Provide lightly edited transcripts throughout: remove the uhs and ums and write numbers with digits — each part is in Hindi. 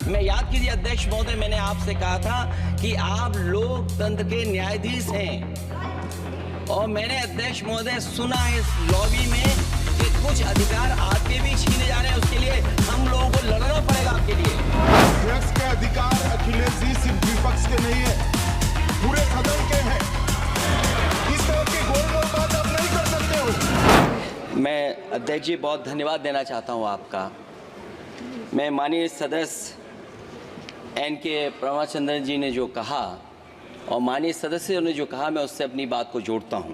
मैं याद कीजिए अध्यक्ष महोदय, मैंने आपसे कहा था कि आप लोकतंत्र के न्यायाधीश हैं और मैंने अध्यक्ष महोदय सुना इस लॉबी में कि कुछ अधिकार आपके भी छीने जा रहे हैं, उसके लिए हम लोगों को लड़ना पड़ेगा आपके लिए। अध्यक्ष के अधिकार अखिलेश जी सिर्फ विपक्ष के नहीं है, पूरे सदन के हैं। इस तरह की गोल-मोल बात आप नहीं कर सकते हो। मैं अध्यक्ष जी बहुत धन्यवाद देना चाहता हूं आपका। मैं माननीय सदस्य एन.के. प्रभाचंद्रन जी ने जो कहा और माननीय सदस्यों ने जो कहा, मैं उससे अपनी बात को जोड़ता हूं।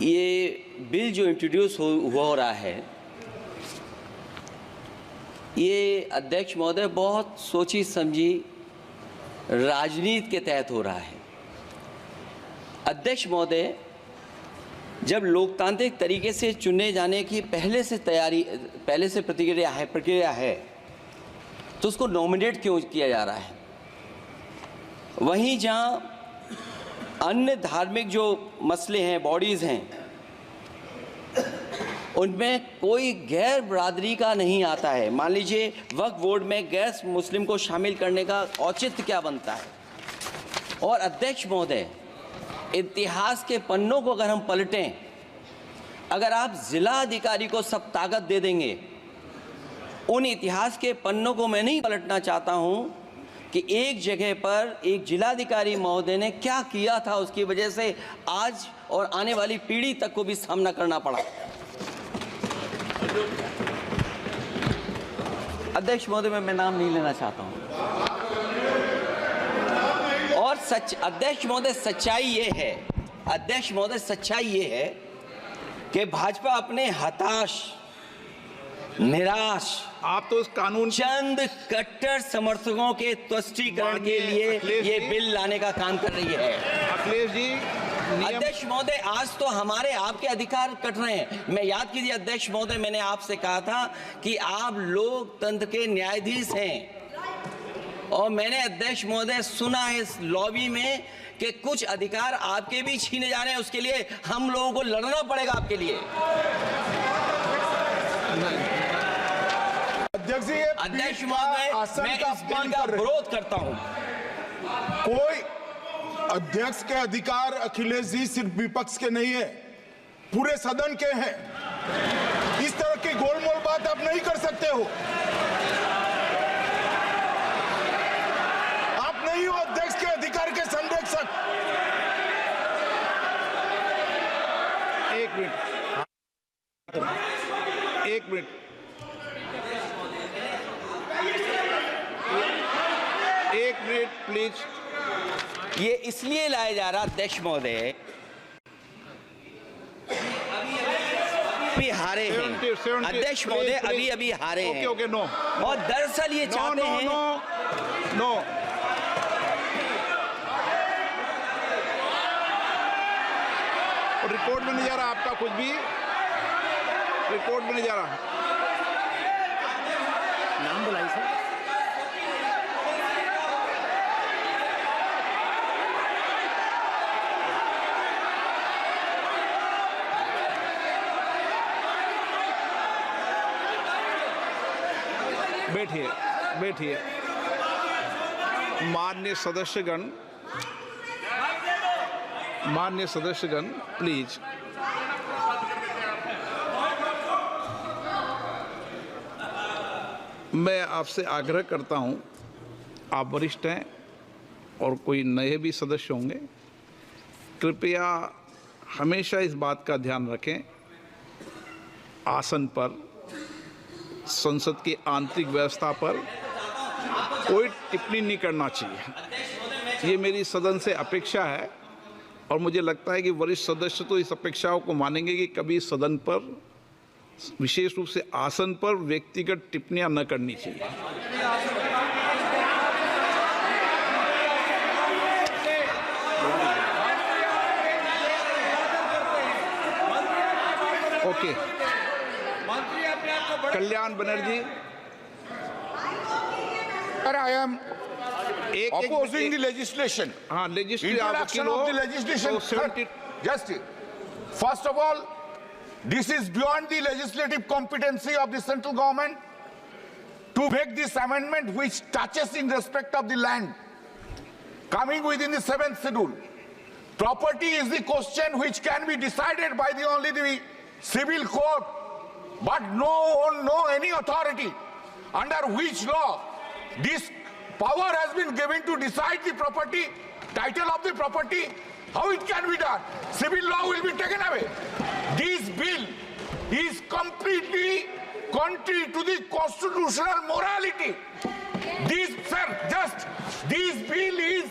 ये बिल जो इंट्रोड्यूस हो रहा है, ये अध्यक्ष महोदय बहुत सोची समझी राजनीति के तहत हो रहा है। अध्यक्ष महोदय, जब लोकतांत्रिक तरीके से चुने जाने की पहले से प्रक्रिया है तो उसको नॉमिनेट क्यों किया जा रहा है? वहीं जहां अन्य धार्मिक जो मसले हैं, बॉडीज़ हैं, उनमें कोई गैर बरादरी का नहीं आता है। मान लीजिए वक्फ बोर्ड में गैर मुस्लिम को शामिल करने का औचित्य क्या बनता है? और अध्यक्ष महोदय, इतिहास के पन्नों को अगर हम पलटें, अगर आप जिला अधिकारी को सब ताकत दे देंगे, उन इतिहास के पन्नों को मैं नहीं पलटना चाहता हूं कि एक जगह पर एक जिलाधिकारी महोदय ने क्या किया था, उसकी वजह से आज और आने वाली पीढ़ी तक को भी सामना करना पड़ा। अध्यक्ष महोदय, मैं नाम नहीं लेना चाहता हूं। और अध्यक्ष महोदय, सच्चाई ये है कि भाजपा अपने हताश, निराश, आप तो इस कानून चंद कट्टर समर्थकों के तुष्टीकरण के लिए ये बिल लाने का काम कर रही है। अखिलेश जी, अध्यक्ष महोदय, आज तो हमारे आपके अधिकार कट रहे हैं। मैं याद कीजिए अध्यक्ष महोदय, मैंने आपसे कहा था कि आप लोकतंत्र के न्यायाधीश हैं और मैंने अध्यक्ष महोदय सुना इस लॉबी में कि कुछ अधिकार आपके भी छीने जा रहे हैं, उसके लिए हम लोगों को लड़ना पड़ेगा आपके लिए। अध्यक्ष महोदय, मैं इस बिल का विरोध करता हूं। कोई अध्यक्ष के अधिकार अखिलेश जी सिर्फ विपक्ष के नहीं है, पूरे सदन के हैं। इस तरह की गोल-मोल बात आप नहीं कर सकते हो। आप नहीं हो अध्यक्ष के अधिकार के संरक्षक। एक मिनट प्लीज। ये इसलिए लाया जा रहा अध्यक्ष महोदय, अभी हारे हैं अध्यक्ष महोदय, अभी हारे हैं। और दरअसल ये चाहते हैं रिकॉर्ड में नहीं जा रहा आपका कुछ भी, रिकॉर्ड में नहीं जा रहा। नाम बुलाई सर। बैठिए। माननीय सदस्यगण, प्लीज। मैं आपसे आग्रह करता हूं, आप वरिष्ठ हैं और कोई नए भी सदस्य होंगे, कृपया हमेशा इस बात का ध्यान रखें, आसन पर, संसद की आंतरिक व्यवस्था पर कोई टिप्पणी नहीं करना चाहिए। ये मेरी सदन से अपेक्षा है और मुझे लगता है कि वरिष्ठ सदस्य तो इस अपेक्षाओं को मानेंगे कि कभी सदन पर, विशेष रूप से आसन पर, व्यक्तिगत टिप्पणियां न करनी चाहिए। Okay. Kalyan Banerjee, I am opposing the legislation. हाँ, Introduction of the legislation. Just first of all, this is beyond the legislative competency of the central government to to make this amendment which touches in respect of the land coming within the 7th schedule. Property is the question which can be decided by only the civil court, but no any authority under which law this power has been given to decide the property, title of the property, how it can be done. Civil law will be taken away. This bill is completely contrary to the constitutional morality. This bill is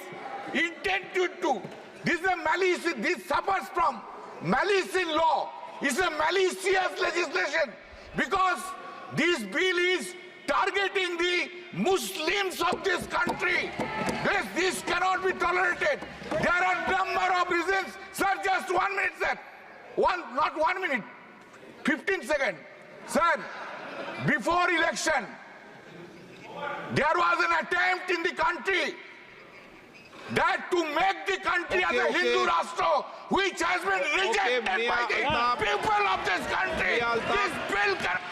intended to, this is a malice, this suffers from malice in law. It's a malicious legislation because this bill is targeting the Muslims of this country. This cannot be tolerated. There are a number of reasons. Sir, just 1 minute, sir. Not 1 minute, 15 seconds. Sir, before election, there was an attempt in the country that to make the country as a Hindu Rashtra, which has been rejected by the people of this country. This bill cannot